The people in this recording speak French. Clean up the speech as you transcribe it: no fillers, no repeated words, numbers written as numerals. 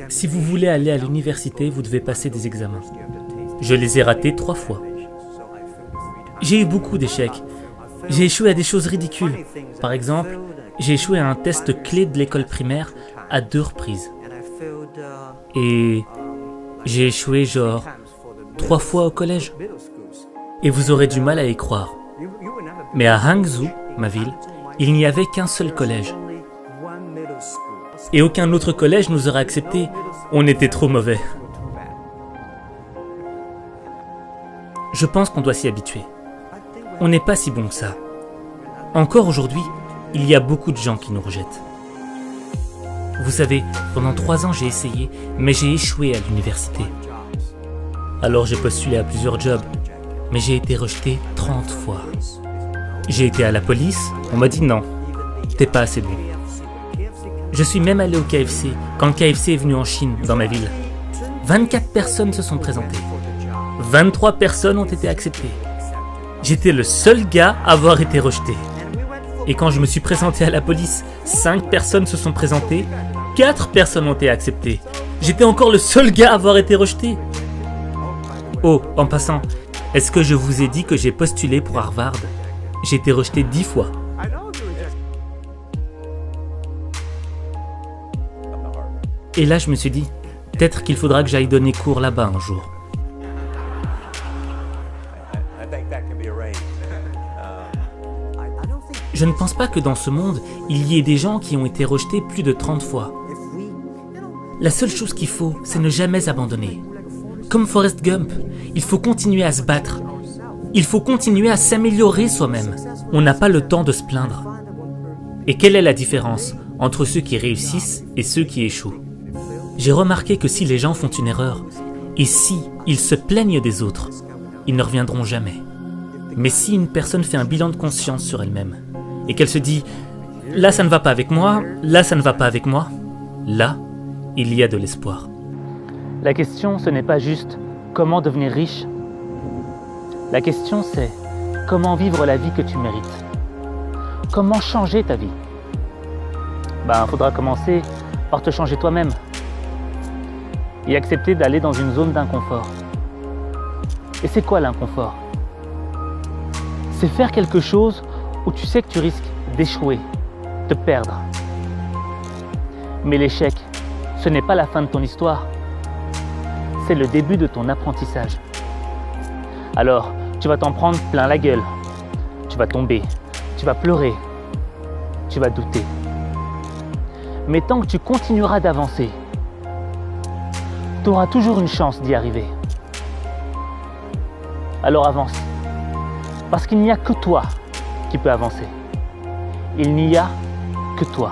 Si vous voulez aller à l'université, vous devez passer des examens. Je les ai ratés 3 fois. J'ai eu beaucoup d'échecs. J'ai échoué à des choses ridicules. Par exemple, j'ai échoué à un test clé de l'école primaire à 2 reprises. Et j'ai échoué genre 3 fois au collège. Et vous aurez du mal à y croire. Mais à Hangzhou, ma ville, il n'y avait qu'un seul collège. Et aucun autre collège nous aurait acceptés. On était trop mauvais. Je pense qu'on doit s'y habituer. On n'est pas si bon que ça. Encore aujourd'hui, il y a beaucoup de gens qui nous rejettent. Vous savez, pendant 3 ans j'ai essayé, mais j'ai échoué à l'université. Alors j'ai postulé à plusieurs jobs, mais j'ai été rejeté 30 fois. J'ai été à la police, on m'a dit non, t'es pas assez bon. Je suis même allé au KFC, quand le KFC est venu en Chine, dans ma ville. 24 personnes se sont présentées. 23 personnes ont été acceptées. J'étais le seul gars à avoir été rejeté. Et quand je me suis présenté à la police, 5 personnes se sont présentées, 4 personnes ont été acceptées. J'étais encore le seul gars à avoir été rejeté. Oh, en passant, est-ce que je vous ai dit que j'ai postulé pour Harvard? J'ai été rejeté 10 fois. Et là, je me suis dit, peut-être qu'il faudra que j'aille donner cours là-bas un jour. Je ne pense pas que dans ce monde, il y ait des gens qui ont été rejetés plus de 30 fois. La seule chose qu'il faut, c'est ne jamais abandonner. Comme Forrest Gump, il faut continuer à se battre. Il faut continuer à s'améliorer soi-même. On n'a pas le temps de se plaindre. Et quelle est la différence entre ceux qui réussissent et ceux qui échouent? J'ai remarqué que si les gens font une erreur, et si ils se plaignent des autres, ils ne reviendront jamais. Mais si une personne fait un bilan de conscience sur elle-même, et qu'elle se dit « là ça ne va pas avec moi, là ça ne va pas avec moi », là, il y a de l'espoir. La question, ce n'est pas juste comment devenir riche. La question, c'est comment vivre la vie que tu mérites. Comment changer ta vie? Faudra commencer par te changer toi-même et accepter d'aller dans une zone d'inconfort. Et c'est quoi l'inconfort? C'est faire quelque chose où tu sais que tu risques d'échouer, de perdre. Mais l'échec, ce n'est pas la fin de ton histoire. C'est le début de ton apprentissage. Alors, tu vas t'en prendre plein la gueule. Tu vas tomber, tu vas pleurer, tu vas douter. Mais tant que tu continueras d'avancer, tu auras toujours une chance d'y arriver. Alors avance. Parce qu'il n'y a que toi qui peux avancer. Il n'y a que toi.